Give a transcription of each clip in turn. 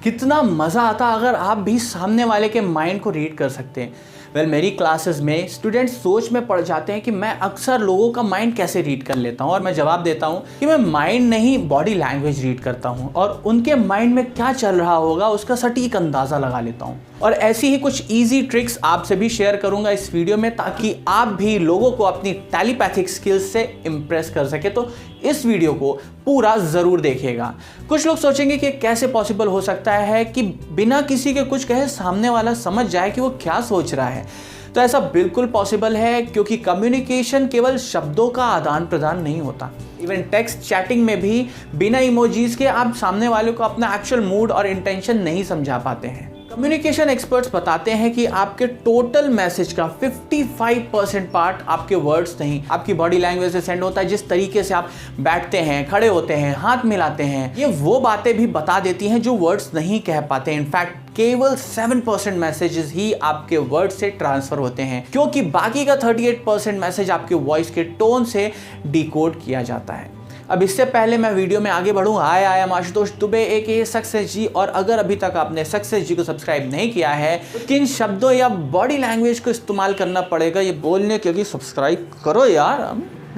कितना मज़ा आता अगर आप भी सामने वाले के माइंड को रीड कर सकते हैं। मेरी क्लासेस में स्टूडेंट्स सोच में पड़ जाते हैं कि मैं अक्सर लोगों का माइंड कैसे रीड कर लेता हूँ, और मैं जवाब देता हूँ कि मैं माइंड नहीं बॉडी लैंग्वेज रीड करता हूँ और उनके माइंड में क्या चल रहा होगा उसका सटीक अंदाज़ा लगा लेता हूँ। और ऐसी ही कुछ ईजी ट्रिक्स आपसे भी शेयर करूंगा इस वीडियो में, ताकि आप भी लोगों को अपनी टेलीपैथिक स्किल्स से इम्प्रेस कर सके। तो इस वीडियो को पूरा ज़रूर देखिएगा। कुछ लोग सोचेंगे कि कैसे पॉसिबल हो सकता है कि बिना किसी के कुछ कहे सामने वाला समझ जाए कि वो क्या सोच रहा है। तो ऐसा बिल्कुल पॉसिबल है, क्योंकि कम्युनिकेशन केवल शब्दों का आदान प्रदान नहीं होता। इवन टेक्स्ट चैटिंग में भी बिना इमोजीज के आप सामने वाले को अपना एक्चुअल मूड और इंटेंशन नहीं समझा पाते हैं। कम्युनिकेशन एक्सपर्ट्स बताते हैं कि आपके टोटल मैसेज का 55% पार्ट आपके वर्ड्स नहीं, आपकी बॉडी लैंग्वेज से सेंड होता है। जिस तरीके से आप बैठते हैं, खड़े होते हैं, हाथ मिलाते हैं, ये वो बातें भी बता देती हैं जो वर्ड्स नहीं कह पाते। इनफैक्ट केवल 7% मैसेजेस ही आपके वर्ड से ट्रांसफर होते हैं, क्योंकि बाकी का 38% मैसेज आपके वॉइस के टोन से डिकोड किया जाता है। अब इससे पहले मैं वीडियो में आगे बढ़ूँ, I am Ashutosh Dubey AKA success ji. और अगर अभी तक आपने सक्सेस जी को सब्सक्राइब नहीं किया है तो किन शब्दों या बॉडी लैंग्वेज को इस्तेमाल करना पड़ेगा ये बोलने के लिए सब्सक्राइब करो यार,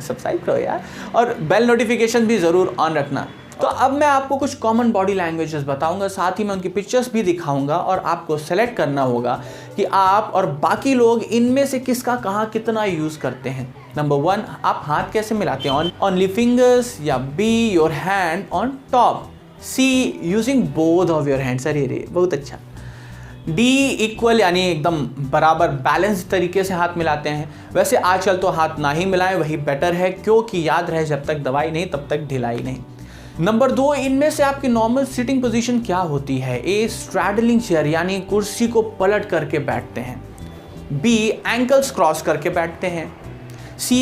सब्सक्राइब करो यार, और बेल नोटिफिकेशन भी ज़रूर ऑन रखना। तो अब मैं आपको कुछ कॉमन बॉडी लैंग्वेजेस बताऊंगा, साथ ही मैं उनकी पिक्चर्स भी दिखाऊंगा, और आपको सेलेक्ट करना होगा कि आप और बाकी लोग इनमें से किसका कहाँ कितना यूज़ करते हैं। नंबर 1, आप हाथ कैसे मिलाते हैं, ऑनली फिंगर्स, या B, your hand on top, C, using both of your hands. अरे रे बहुत अच्छा। D, इक्वल यानी एकदम बराबर बैलेंस तरीके से हाथ मिलाते हैं। वैसे आजकल तो हाथ ना ही मिलाएं, वही बेटर है, क्योंकि याद रहे जब तक दवाई नहीं तब तक ढिलाई नहीं। नंबर 2, इनमें से आपकी नॉर्मल सिटिंग पोजीशन क्या होती है। A, स्ट्रैडलिंग चेयर यानी कुर्सी को पलट करके बैठते हैं। B, एंकल्स क्रॉस करके बैठते हैं। C,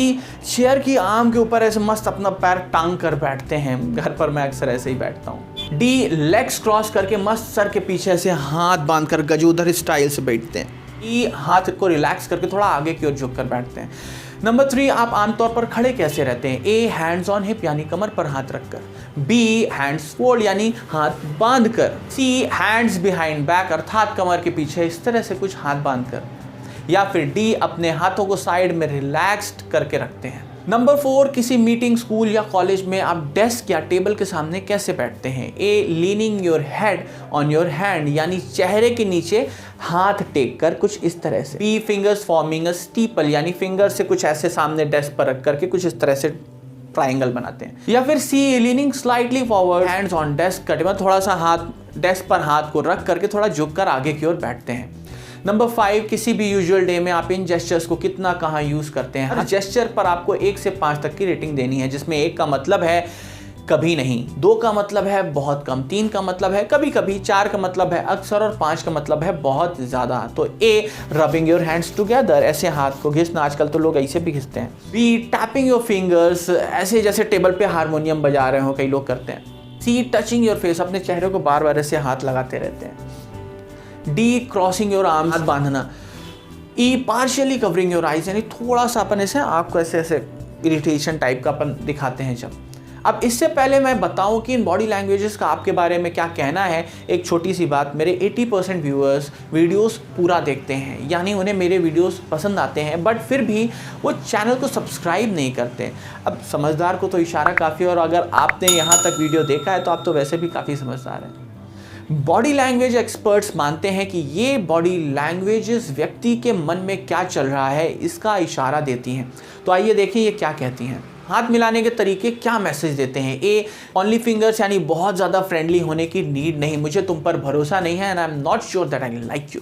चेयर की आर्म के ऊपर ऐसे मस्त अपना पैर टांग कर बैठते हैं। घर पर मैं अक्सर ऐसे ही बैठता हूँ। D, लेग्स क्रॉस करके मस्त सर के पीछे से हाथ बांधकर गजूदर स्टाइल से बैठते हैं। E, हाथ को रिलैक्स करके थोड़ा आगे की ओर झुक कर बैठते हैं। नंबर 3, आप आमतौर पर खड़े कैसे रहते हैं। A, हैंड्स ऑन हिप यानी कमर पर हाथ रखकर। B, हैंड्स फोल्ड यानी हाथ बांधकर। C, हैंड्स बिहाइंड बैक अर्थात कमर के पीछे इस तरह से कुछ हाथ बांधकर। या फिर D, अपने हाथों को साइड में रिलैक्स्ड करके रखते हैं। नंबर 4, किसी मीटिंग, स्कूल या कॉलेज में आप डेस्क या टेबल के सामने कैसे बैठते हैं। A, leaning your head on your hand यानी चेहरे के नीचे हाथ टेक कर कुछ इस तरह से। B, fingers forming a steeple यानी फिंगर से कुछ ऐसे सामने डेस्क पर रख करके कुछ इस तरह से ट्राइंगल बनाते हैं। या फिर C, leaning slightly forward hands on desk का टेबल, थोड़ा सा हाथ डेस्क पर हाथ को रख करके थोड़ा झुक कर आगे की ओर बैठते हैं। नंबर 5, किसी भी यूजुअल डे में आप इन जेस्चर्स को कितना कहाँ यूज़ करते हैं। हर जेस्चर पर आपको 1 से 5 तक की रेटिंग देनी है, जिसमें 1 का मतलब है कभी नहीं, 2 का मतलब है बहुत कम, 3 का मतलब है कभी कभी, 4 का मतलब है अक्सर, और 5 का मतलब है बहुत ज़्यादा। तो A, rubbing your hands together, ऐसे हाथ को घिसना, आजकल तो लोग ऐसे भी घिसते हैं। B, टैपिंग योर फिंगर्स, ऐसे जैसे टेबल पे हारमोनियम बजा रहे हो, कई लोग करते हैं। C, टचिंग योर फेस, अपने चेहरे को बार बार ऐसे हाथ लगाते रहते हैं। D, क्रॉसिंग योर आर्म, हाथ बांधना। E, partially covering your eyes यानी थोड़ा सा अपन ऐसे आपको ऐसे ऐसे इरिटेशन टाइप का अपन दिखाते हैं जब। अब इससे पहले मैं बताऊं कि इन बॉडी लैंग्वेजेस का आपके बारे में क्या कहना है, एक छोटी सी बात। मेरे 80% व्यूअर्स वीडियोस पूरा देखते हैं, यानी उन्हें मेरे वीडियोस पसंद आते हैं, बट फिर भी वो चैनल को सब्सक्राइब नहीं करते। अब समझदार को तो इशारा काफ़ी, और अगर आपने यहाँ तक वीडियो देखा है तो आप तो वैसे भी काफ़ी समझदार हैं। बॉडी लैंग्वेज एक्सपर्ट्स मानते हैं कि ये बॉडी लैंग्वेजेस व्यक्ति के मन में क्या चल रहा है इसका इशारा देती हैं। तो आइए देखें ये क्या कहती हैं। हाथ मिलाने के तरीके क्या मैसेज देते हैं। A, ओनली फिंगर्स यानी बहुत ज़्यादा फ्रेंडली होने की नीड नहीं, मुझे तुम पर भरोसा नहीं है, and I am not sure that I like you.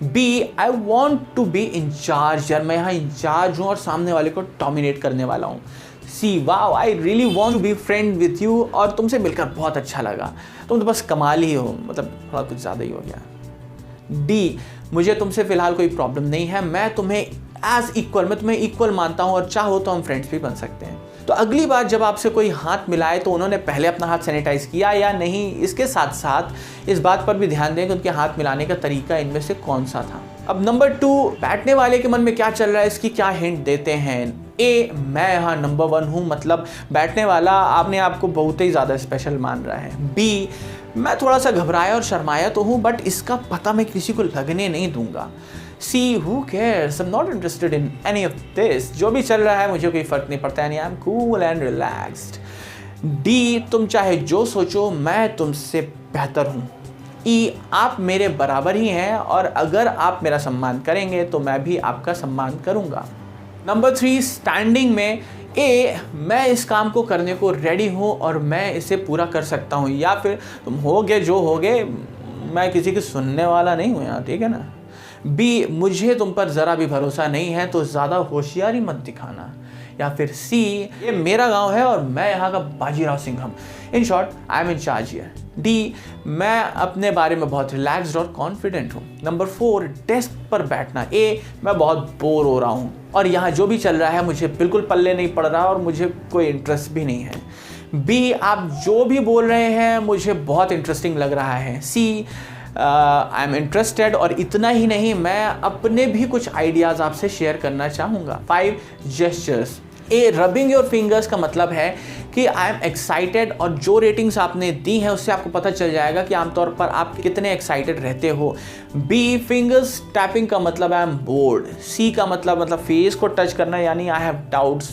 B, I want to be incharge, यार मैं यहाँ इंचार्ज हूँ और सामने वाले को डोमिनेट करने वाला हूँ। C, wow I really want to be friend with you, और तुमसे मिलकर बहुत अच्छा लगा, तुम तो बस कमाल ही हो, मतलब थोड़ा कुछ ज़्यादा ही हो गया। D, मुझे तुमसे फ़िलहाल कोई प्रॉब्लम नहीं है, मैं तुम्हें एज इक्वल, मैं तुम्हें इक्वल मानता हूँ, और चाहो तो हम फ्रेंड्स भी बन सकते हैं। तो अगली बार जब आपसे कोई हाथ मिलाए तो उन्होंने पहले अपना हाथ सैनिटाइज किया या नहीं, इसके साथ साथ इस बात पर भी ध्यान दें कि उनके हाथ मिलाने का तरीका इनमें से कौन सा था। अब नंबर 2, बैठने वाले के मन में क्या चल रहा है इसकी क्या हिंट देते हैं। A, मैं यहाँ नंबर 1 हूँ, मतलब बैठने वाला अपने आप को बहुत ही ज़्यादा स्पेशल मान रहा है। B, मैं थोड़ा सा घबराया और शर्माया तो हूँ, बट इसका पता मैं किसी को लगने नहीं दूंगा। See who cares, I am not interested in any of this, जो भी चल रहा है मुझे कोई फ़र्क नहीं पड़ता, यानी I am cool and relaxed. D, तुम चाहे जो सोचो मैं तुमसे बेहतर हूँ। ई, आप मेरे बराबर ही हैं और अगर आप मेरा सम्मान करेंगे तो मैं भी आपका सम्मान करूँगा। नंबर 3, स्टैंडिंग में ए, मैं इस काम को करने को रेडी हूँ और मैं इसे पूरा कर सकता हूँ, या फिर तुम होगे जो होगे, मैं किसी की सुनने वाला नहीं हूँ यहाँ, ठीक है ना। बी, मुझे तुम पर ज़रा भी भरोसा नहीं है तो ज़्यादा होशियारी मत दिखाना। या फिर सी, ये मेरा गांव है और मैं यहाँ का Bajirao Singham, in short I am in charge here. D, मैं अपने बारे में बहुत रिलैक्स्ड और कॉन्फिडेंट हूँ। नंबर 4, डेस्क पर बैठना। ए, मैं बहुत बोर हो रहा हूँ और यहाँ जो भी चल रहा है मुझे बिल्कुल पल्ले नहीं पड़ रहा और मुझे कोई इंटरेस्ट भी नहीं है। बी, आप जो भी बोल रहे हैं मुझे बहुत इंटरेस्टिंग लग रहा है। सी, आई एम इंटरेस्टेड, और इतना ही नहीं, मैं अपने भी कुछ आइडियाज़ आपसे शेयर करना चाहूँगा। 5, gestures. A, rubbing your fingers का मतलब है कि आई एम एक्साइटेड, और जो रेटिंग्स आपने दी हैं उससे आपको पता चल जाएगा कि आमतौर पर आप कितने एक्साइटेड रहते हो। बी, फिंगर्स टैपिंग का मतलब आई एम बोर्ड। सी का मतलब फेस को टच करना, यानी आई हैव डाउट्स,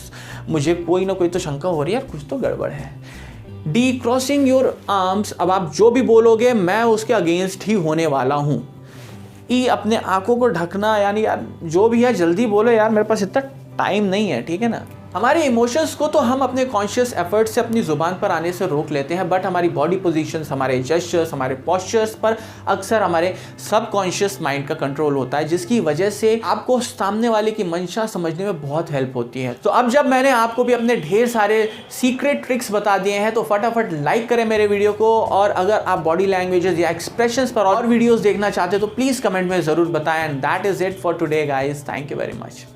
मुझे कोई ना कोई तो शंका हो रही है, कुछ तो गड़बड़ है। डी, क्रॉसिंग योर आर्म्स, अब आप जो भी बोलोगे मैं उसके अगेंस्ट ही होने वाला हूँ। ई, अपने आंखों को ढकना, यानी यार जो भी है जल्दी बोलो यार, मेरे पास इतना टाइम नहीं है, ठीक है ना। हमारे इमोशंस को तो हम अपने कॉन्शियस एफर्ट से अपनी ज़ुबान पर आने से रोक लेते हैं, बट हमारी बॉडी पोजीशंस, हमारे जेस्चर्स, हमारे पोस्चर्स पर अक्सर हमारे सबकॉन्शियस माइंड का कंट्रोल होता है, जिसकी वजह से आपको सामने वाले की मंशा समझने में बहुत हेल्प होती है। तो अब जब मैंने आपको भी अपने ढेर सारे सीक्रेट ट्रिक्स बता दिए हैं तो फटाफट लाइक करें मेरे वीडियो को, और अगर आप बॉडी लैंग्वेजेस या एक्सप्रेशंस पर और वीडियोज़ देखना चाहते हो तो प्लीज़ कमेंट में ज़रूर बताएं। And that is it for today guys, thank you very much.